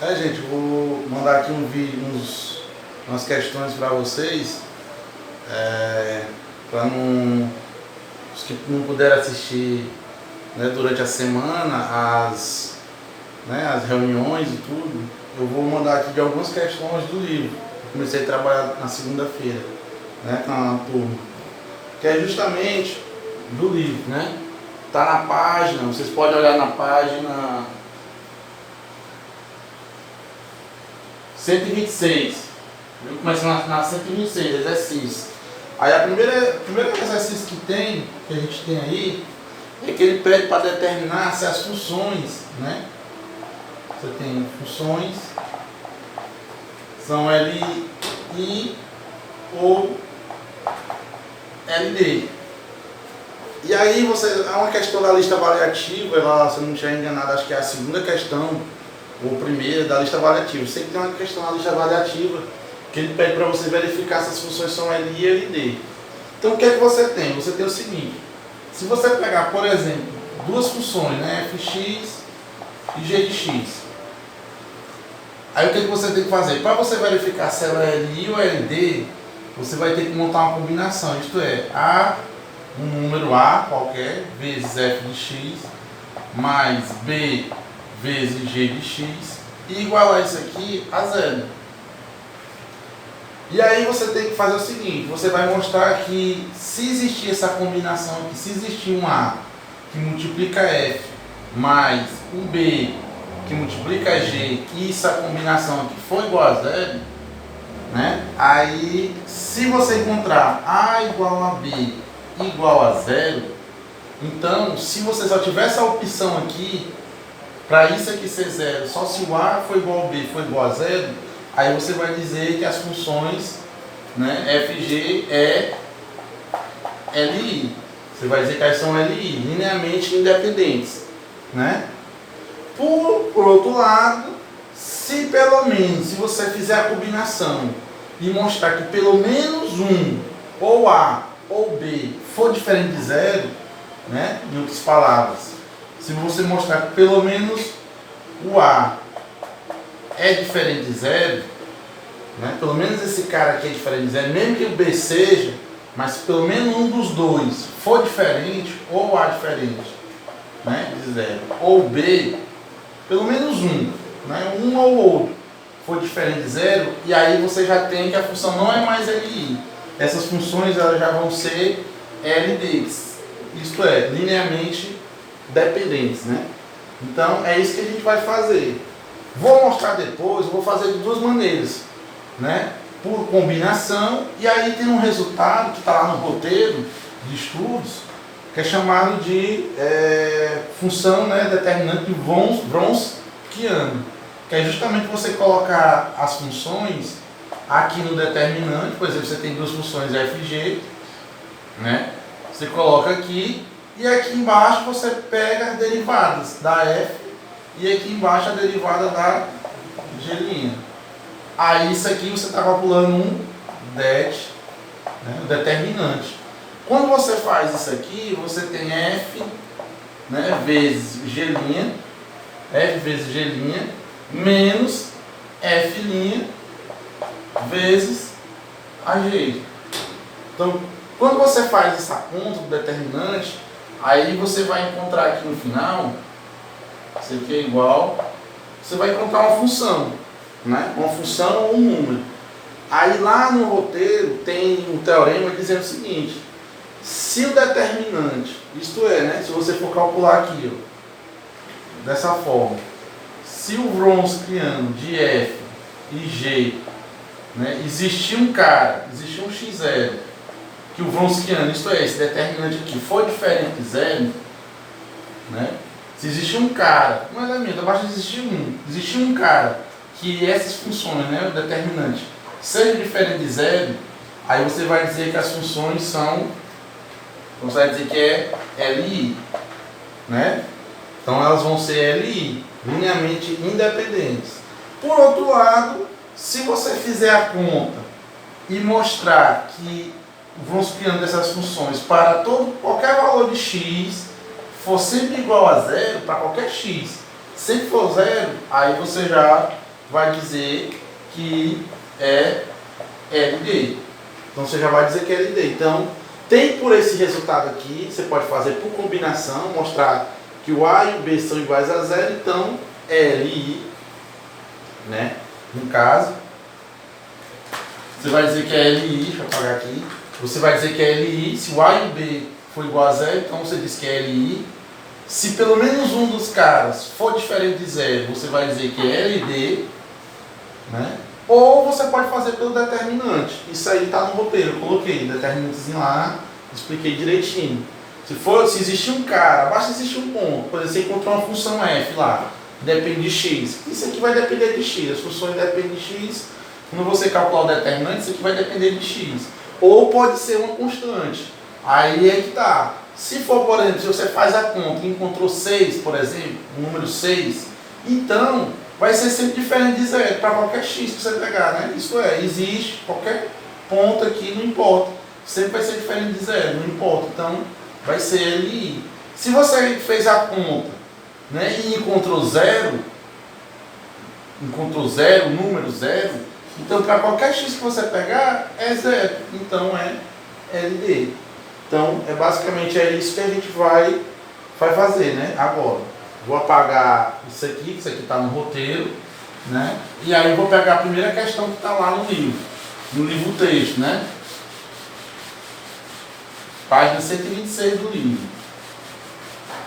Gente, eu vou mandar aqui um vídeo, umas questões para vocês, para não, os que não puderam assistir, né, durante a semana, as reuniões e tudo, eu vou mandar aqui de algumas questões do livro. Eu comecei a trabalhar na segunda-feira, né, na turma, que é justamente do livro, né? Tá na página, vocês podem olhar na página 126. Eu começo na 126, exercício. Aí o primeiro exercício que a gente tem aí, é que ele pede para determinar se as funções, né? Você tem funções, são LI ou LD. E aí é uma questão da lista variativa, se eu não estiver enganado, acho que é a segunda questão, ou primeira da lista variativa. Eu sei que tem uma questão na lista variativa que ele pede para você verificar se as funções são LI e LD. Então o que é que você tem? Você tem o seguinte: se você pegar, por exemplo, duas funções, né, fx e g de x, aí o que é que você tem que fazer? Para você verificar se ela é LI ou LD, você vai ter que montar uma combinação, isto é, um número A qualquer vezes f de x mais b vezes g de x e igualar isso aqui a zero. E aí você tem que fazer o seguinte: você vai mostrar que se existir essa combinação aqui, se existir um A que multiplica f mais um b que multiplica g e essa combinação aqui for igual a zero, né? Aí se você encontrar A igual a B igual a zero, então se você só tiver essa opção aqui, para isso aqui ser zero, só se o A for igual ao B for igual a zero, aí você vai dizer que as funções, né, FG é LI. Você vai dizer que elas são LI, linearmente independentes, né? Por outro lado, se você fizer a combinação e mostrar que pelo menos um, ou A ou B, for diferente de zero, né? Em outras palavras, se você mostrar que pelo menos o A é diferente de zero, né? Pelo menos esse cara aqui é diferente de zero, mesmo que o B seja, mas se pelo menos um dos dois for diferente, ou A diferente, né, de zero, ou B, pelo menos um, né, um ou outro, for diferente de zero, e aí você já tem que a função não é mais LI. Essas funções elas já vão ser LDs, isto é, linearmente dependentes, né? Então é isso que a gente vai fazer. Vou mostrar depois, vou fazer de duas maneiras, né? Por combinação, e aí tem um resultado que está lá no roteiro de estudos, que é chamado de função, né, determinante de Wronskiano, que é justamente você colocar as funções aqui no determinante. Por exemplo, você tem duas funções fg, né? Você coloca aqui, e aqui embaixo você pega as derivadas da f, e aqui embaixo a derivada da g'. Aí isso aqui você está calculando um det, né, o determinante. Quando você faz isso aqui, você tem f, né, vezes g', f vezes g' menos f' vezes a g. Então, quando você faz essa conta do determinante, aí você vai encontrar aqui no final, isso aqui é igual, você vai encontrar uma função, né? Uma função ou um número. Aí lá no roteiro tem um teorema dizendo o seguinte: se o determinante, isto é, né, se você for calcular aqui, ó, dessa forma, se o Wronskiano de f e g, né, existir um x0, que o Wronskiano, isto é, esse determinante aqui, for diferente de zero, né, se existir um cara, um elemento, abaixo de existir um cara que essas funções, né, o determinante, seja diferente de zero, aí você vai dizer que as funções são, você vai dizer que é LI, né? Então elas vão ser LI, linearmente independentes. Por outro lado, se você fizer a conta e mostrar que o Wronskiano dessas funções para qualquer valor de x for sempre igual a zero, para qualquer x, sempre for zero, aí você já vai dizer que é LD. Então você já vai dizer que é LD. Então, tem por esse resultado aqui, você pode fazer por combinação, mostrar que o A e o B são iguais a zero, então LI, né? No caso, você vai dizer que é LI, deixa eu apagar aqui. Você vai dizer que é LI, se o A e o B for igual a zero, então você diz que é LI. Se pelo menos um dos caras for diferente de zero, você vai dizer que é LD, né? Ou você pode fazer pelo determinante. Isso aí está no roteiro, eu coloquei determinantezinho lá, expliquei direitinho. Se existir um cara, basta existir um ponto. Por exemplo, você encontrou uma função f lá, depende de x. Isso aqui vai depender de x, as funções dependem de x. Quando você calcular o determinante, isso aqui vai depender de x. Ou pode ser uma constante. Aí é que tá. Se for, por exemplo, se você faz a conta e encontrou 6, por exemplo, o número 6, então vai ser sempre diferente de zero para qualquer x que você pegar, né? Isso é, existe qualquer ponto aqui, não importa. Sempre vai ser diferente de zero, não importa. Então vai ser LI. Se você fez a conta, né, e encontrou zero, número zero, então para qualquer x que você pegar é zero. Então é LD. Então, basicamente é isso que a gente vai fazer, né? Agora, vou apagar isso aqui, que isso aqui está no roteiro, né? E aí eu vou pegar a primeira questão que está lá no livro texto, né? Página 126 do livro.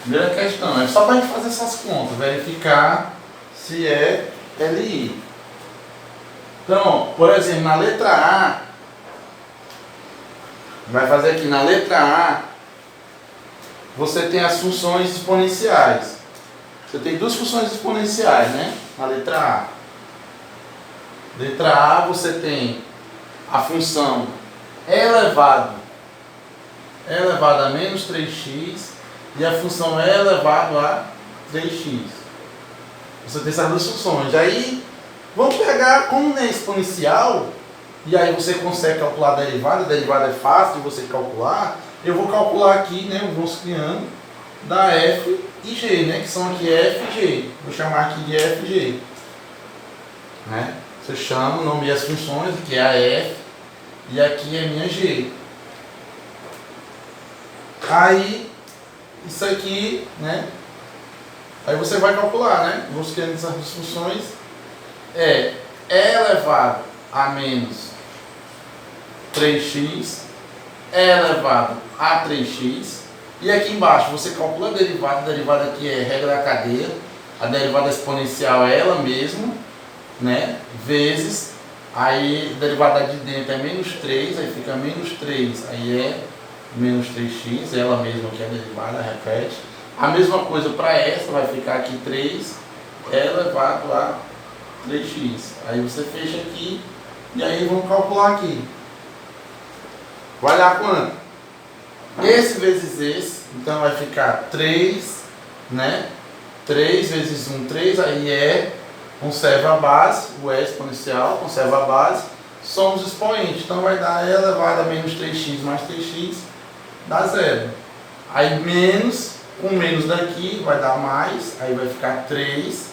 Primeira questão, é só para a gente fazer essas contas, verificar se é LI. Então, por exemplo, na letra A, vai fazer aqui na letra A, você tem as funções exponenciais. Você tem duas funções exponenciais, né? Na letra A. Letra A, você tem a função e elevado a menos 3x e a função e elevado a 3x. Você tem essas duas funções. Aí, vamos pegar, como não é exponencial, e aí você consegue calcular a derivada é fácil de você calcular. Eu vou calcular aqui, né, o Gaussiano da f e g, né, que são aqui f e g. Vou chamar aqui de f e g. Né? Você chama, nomeia as funções, que é a f, e aqui é minha g. Aí, isso aqui, né, aí você vai calcular, né, o Gaussiano dessas funções é e elevado a menos 3x é elevado a 3x. E aqui embaixo você calcula a derivada aqui é regra da cadeia, a derivada exponencial é ela mesma, né? Vezes, aí a derivada de dentro é menos 3, aí fica menos 3, aí é menos 3x, ela mesma que é a derivada, repete. A mesma coisa para essa, vai ficar aqui 3 é elevado a 3x. Aí você fecha aqui e aí vamos calcular aqui. Vai dar quanto? Esse vezes esse, então vai ficar 3, né? 3 vezes 1, 3, aí conserva a base, o e exponencial, conserva a base, somos expoentes, então vai dar e elevado a menos 3x mais 3x, dá zero. Aí menos, com menos daqui vai dar mais, aí vai ficar 3,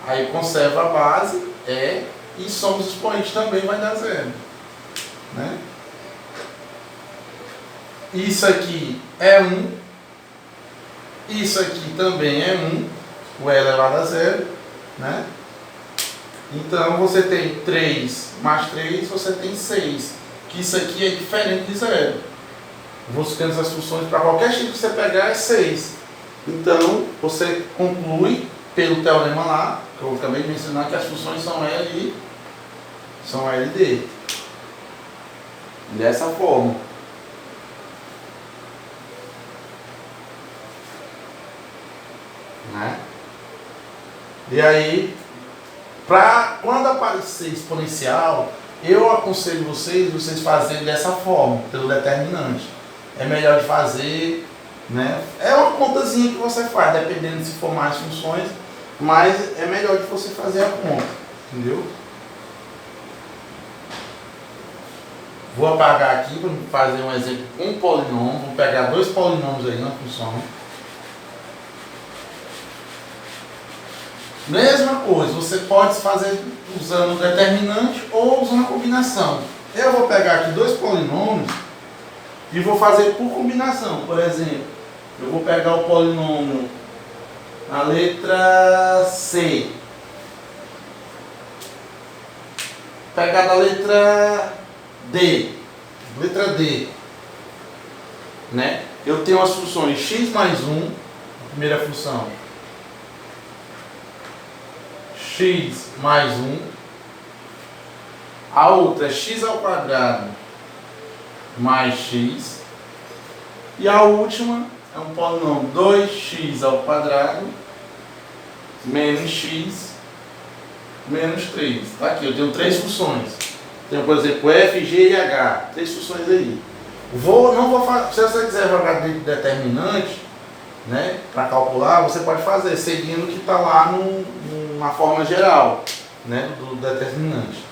aí conserva a base, e somos expoentes também vai dar zero. Né? Isso aqui é 1, isso aqui também é 1, o e elevado a zero, né? Então você tem 3 mais 3, você tem 6, que isso aqui é diferente de zero. Vou buscando essas funções para qualquer x que você pegar é 6. Então você conclui pelo teorema lá, que eu acabei de mencionar, que as funções são LD. Dessa forma. Né? E aí, quando aparecer exponencial, eu aconselho vocês fazerem dessa forma, pelo determinante. É melhor de fazer, né? É uma contazinha que você faz, dependendo se for mais funções, mas é melhor de você fazer a conta, entendeu? Vou apagar aqui para fazer um exemplo com um polinômio. Vou pegar dois polinômios aí na função. Mesma coisa, você pode fazer usando o determinante ou usando a combinação. Eu vou pegar aqui dois polinômios e vou fazer por combinação. Por exemplo, eu vou pegar o polinômio na letra C. Pegar da letra D. Letra D. Né? Eu tenho as funções x mais 1, a primeira função. X mais 1. A outra é x ao quadrado mais x. E a última é um polinômio 2x ao quadrado menos x menos 3. Tá aqui, eu tenho três funções. Tenho, por exemplo, f, g e h. Três funções aí. Não vou fazer, se você quiser jogar dentro do determinante, né, para calcular, você pode fazer seguindo o que está lá na forma geral, né, do determinante.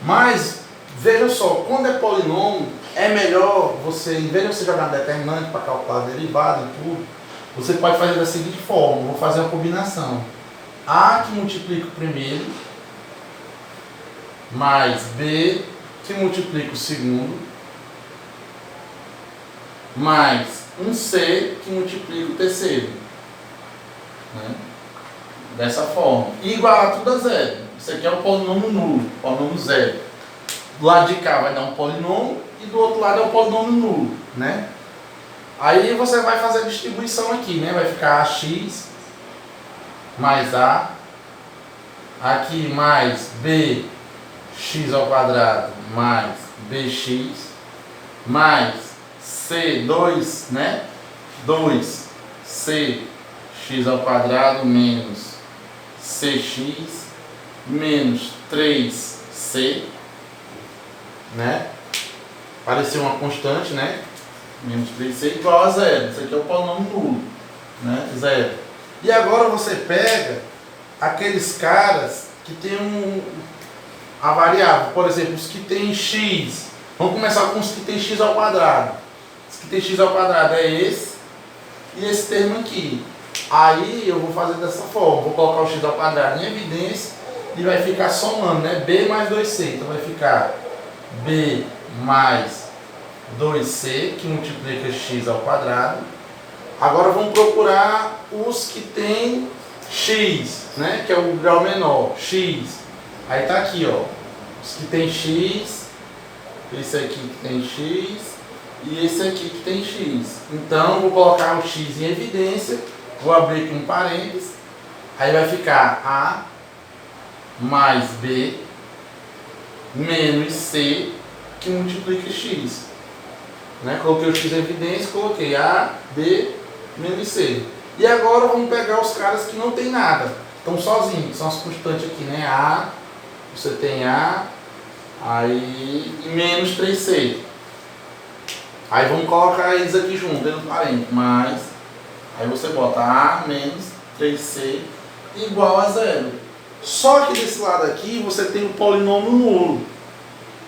Mas veja só, quando é polinômio, é melhor você, em vez de você jogar determinante para calcular derivada e tudo, você pode fazer da seguinte forma: vou fazer uma combinação. A que multiplica o primeiro mais B que multiplica o segundo mais um C que multiplica o terceiro, né? Dessa forma. E igualar tudo a zero. Isso aqui é um polinômio nulo, polinômio zero. Do lado de cá vai dar um polinômio e do outro lado é um polinômio nulo, né? Aí você vai fazer a distribuição aqui, né? Vai ficar AX mais A, aqui mais BX ao quadrado mais BX mais C2, né? 2CX ao quadrado menos CX menos 3C, né? Pareceu uma constante, né? Menos 3C igual a zero. Isso aqui é o polinômio nulo, né? Zero. E agora você pega aqueles caras que tem a variável, por exemplo, os que tem x. Vamos começar com os que tem x ao quadrado. Os que tem x ao quadrado é esse e esse termo aqui. Aí eu vou fazer dessa forma, vou colocar o x ao quadrado em evidência e vai ficar somando, né? B mais 2C. Então vai ficar B mais 2C que multiplica x ao quadrado. Agora vamos procurar os que tem x, né? Que é o grau menor, x. Aí tá aqui, ó. Os que tem x, esse aqui que tem x e esse aqui que tem x. Então vou colocar o x em evidência, vou abrir aqui um parênteses, aí vai ficar A mais B menos C que multiplica x. Né? Coloquei o x em evidência, coloquei A, B, menos C. E agora vamos pegar os caras que não tem nada, estão sozinhos, são as constantes aqui, né? A, você tem A, aí e menos 3C. Aí vamos colocar eles aqui junto, dentro do parênteses, mais, aí você bota A menos 3C igual a zero. Só que desse lado aqui você tem o polinômio nulo,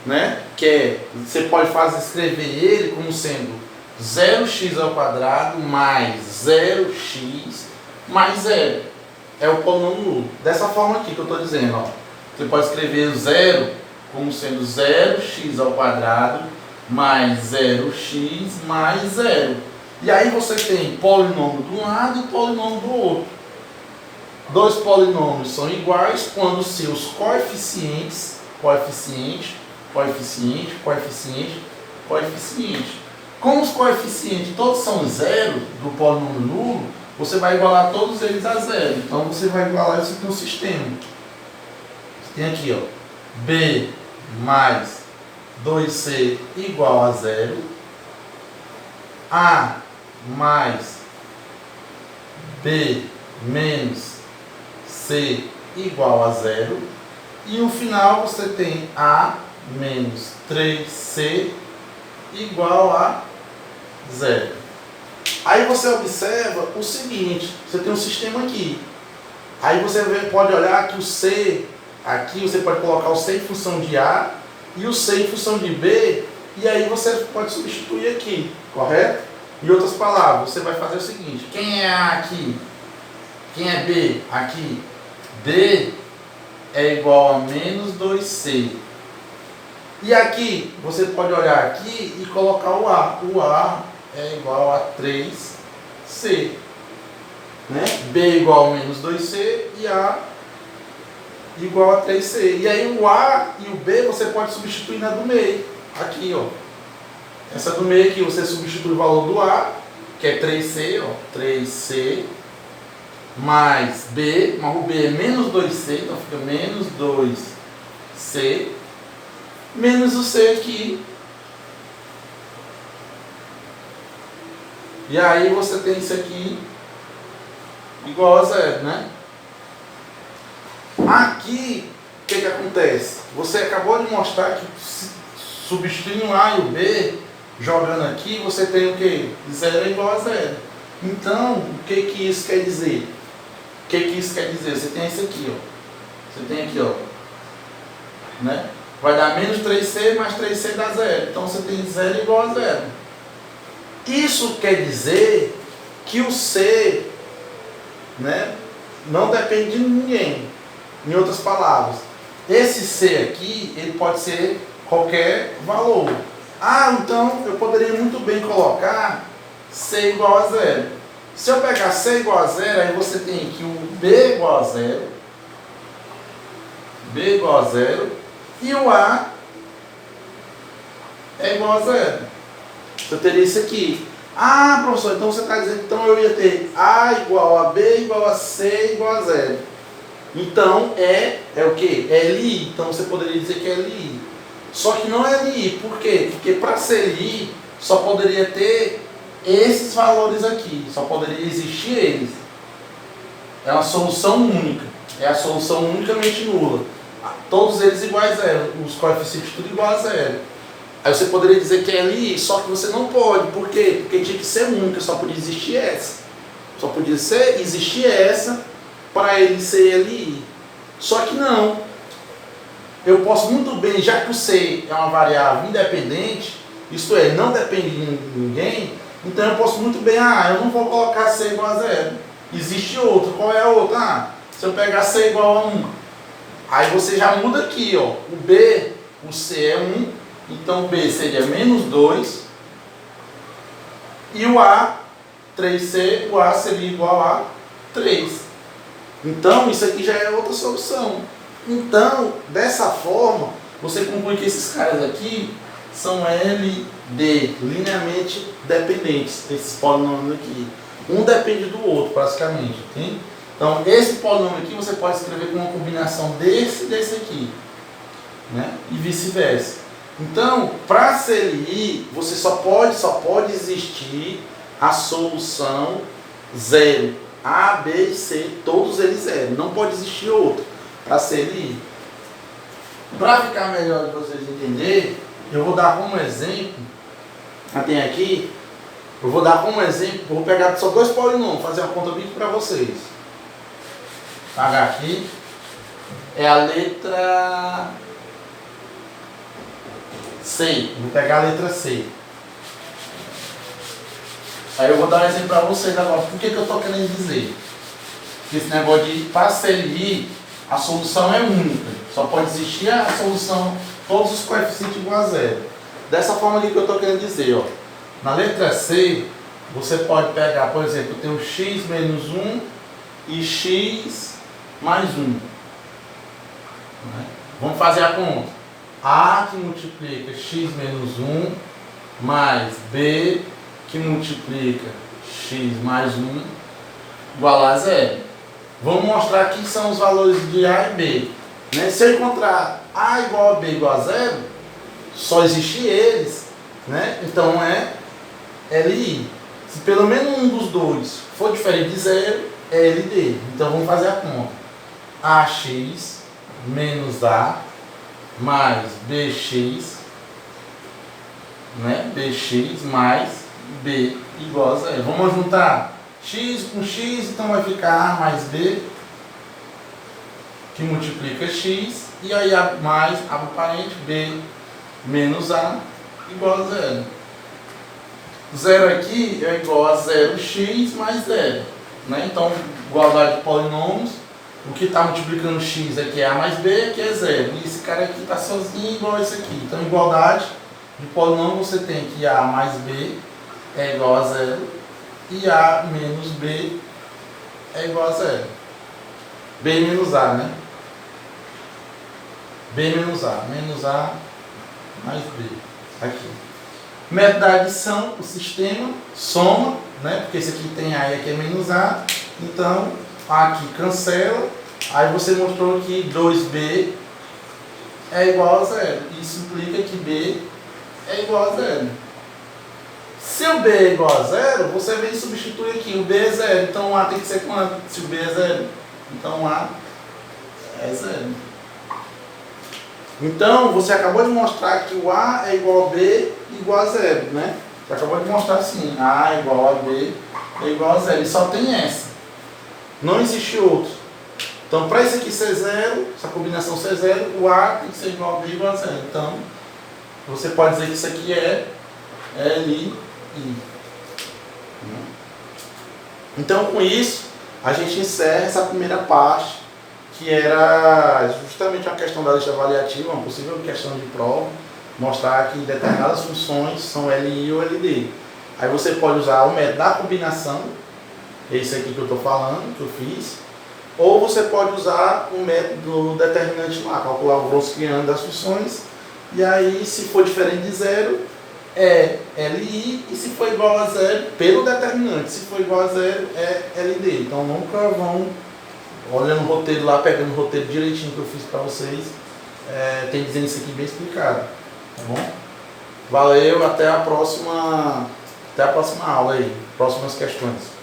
né? Que é, você pode escrever ele como sendo 0x ao quadrado mais 0x mais 0. É o polinômio nulo. Dessa forma aqui que eu estou dizendo, ó. Você pode escrever 0 como sendo 0x ao quadrado mais 0x mais 0. E aí você tem polinômio de um lado e polinômio do outro. Dois polinômios são iguais quando seus coeficientes, coeficiente, como os coeficientes todos são zero do polinômio nulo, você vai igualar todos eles a zero. Então você vai igualar isso aqui no sistema. Você tem aqui, ó, B mais 2C igual a zero, A mais B menos C igual a zero, e no final você tem A menos 3C igual a zero. Aí você observa o seguinte, você tem um sistema aqui. Aí você pode olhar que o C, aqui você pode colocar o C em função de A e o C em função de B, e aí você pode substituir aqui, correto? Em outras palavras, você vai fazer o seguinte: quem é A aqui? Quem é B aqui? D é igual a menos 2C. E aqui, você pode olhar aqui e colocar o A. O A é igual a 3C. Né? B é igual a menos 2C e A igual a 3C. E aí o A e o B você pode substituir na do meio. Aqui, ó. Essa do meio aqui você substitui o valor do A, que é 3C, ó. 3C mais B, mas o B é menos 2C, então fica menos 2C, menos o C aqui. E aí você tem isso aqui igual a zero, né? Aqui, o que acontece? Você acabou de mostrar que substituindo o A e o B, jogando aqui, você tem o que? Zero é igual a zero. Então, o que isso quer dizer? O que isso quer dizer? Você tem isso aqui, ó. Você tem aqui, ó. Né? Vai dar menos 3C, mais 3C dá zero. Então, você tem zero igual a zero. Isso quer dizer que o C, né, não depende de ninguém. Em outras palavras, esse C aqui, ele pode ser qualquer valor. Ah, então eu poderia muito bem colocar C igual a zero. Se eu pegar C igual a zero, aí você tem aqui o B igual a zero, B igual a zero, e o A é igual a zero. Eu teria isso aqui. Ah, professor, então você está dizendo que então eu ia ter A igual a B igual a C igual a zero. Então é o que? É LI. Então você poderia dizer que é LI. Só que não é LI. Por quê? Porque para ser LI só poderia ter esses valores aqui. Só poderia existir eles. É uma solução única. É a solução unicamente nula. Todos eles iguais a zero. Os coeficientes tudo igual a zero. Aí você poderia dizer que é LI, só que você não pode. Por quê? Porque tinha que ser única. Só podia existir essa. Só podia existir essa para ele ser LI. Só que não. Eu posso muito bem, já que o C é uma variável independente, isto é, não depende de ninguém, então eu posso muito bem, eu não vou colocar C igual a zero. Existe outro. Qual é a outra? Se eu pegar C igual a 1, aí você já muda aqui, ó. O B, o C é 1, então o B seria menos 2, e o A, 3C, o A seria igual a 3. Então, isso aqui já é outra solução. Então, dessa forma, você conclui que esses caras aqui são LD, linearmente dependentes, esses polinômios aqui. Um depende do outro, praticamente. Entende? Então, esse polinômio aqui você pode escrever com uma combinação desse e desse aqui. Né? E vice-versa. Então, para ser LI, você só pode existir a solução zero. A, B e C, todos eles zero. Não pode existir outro para ser LI. Para ficar melhor de vocês entenderem, eu vou dar como exemplo, tem aqui, eu vou dar como exemplo, vou pegar só dois polinômios, fazer uma conta bem para vocês. Pagar aqui, é a letra C, vou pegar a letra C. Aí eu vou dar um exemplo para vocês agora. Por que eu estou querendo dizer? Que esse negócio de para ser LI, a solução é única. Só pode existir a solução, todos os coeficientes igual a zero. Dessa forma aqui que eu estou querendo dizer, ó. Na letra C, você pode pegar, por exemplo, tem o x menos 1 e x mais 1. Né? Vamos fazer a conta. A que multiplica x menos 1 mais B que multiplica x mais 1 igual a zero. Vamos mostrar que são os valores de A e B. Né? Se eu encontrar A igual a B igual a zero, só existir eles, né? Então é LI. Se pelo menos um dos dois for diferente de zero, é LD. Então vamos fazer a conta. AX menos A mais BX, né? BX mais B igual a zero. Vamos juntar x com x, então vai ficar A mais B, que multiplica x, e aí A mais, abre parente, B menos A igual a zero. Zero aqui é igual a 0x mais 0. Né? Então, igualdade de polinômios, O que está multiplicando x aqui é a mais b, aqui é zero. E esse cara aqui está sozinho igual a esse aqui. Então, igualdade de polinômio, você tem que a mais b é igual a zero e a menos b é igual a zero. B menos a, né? B menos a mais b. Aqui. Método da adição, o sistema soma, né? Porque esse aqui tem a e aqui é menos a. Então, aqui cancela. Aí você mostrou que 2b é igual a zero. Isso implica que b é igual a zero. Se o b é igual a zero, você vem e substitui aqui. O b é zero. Então o a tem que ser quanto? Se o b é zero. Então o a é zero. Então você acabou de mostrar que o a é igual a b igual a zero, né? Você acabou de mostrar assim. A é igual a b é igual a zero. E só tem essa. Não existe outro. Então, para isso aqui ser zero, essa combinação ser zero, o a tem que ser igual a b igual a zero. Então, você pode dizer que isso aqui é Li. Então, com isso, a gente encerra essa primeira parte, que era justamente uma questão da lista avaliativa, uma possível questão de prova, mostrar que determinadas funções são LI ou LD. Aí você pode usar o método da combinação, esse aqui que eu estou falando, que eu fiz, ou você pode usar o método determinante lá, calcular o Wronskiano das funções, e aí se for diferente de zero, é LI, e se for igual a zero, pelo determinante, se for igual a zero, é LD. Então nunca vão, olhando o roteiro lá, pegando o roteiro direitinho que eu fiz para vocês, tem dizendo isso aqui bem explicado, tá bom? Valeu, até a próxima aula aí, próximas questões.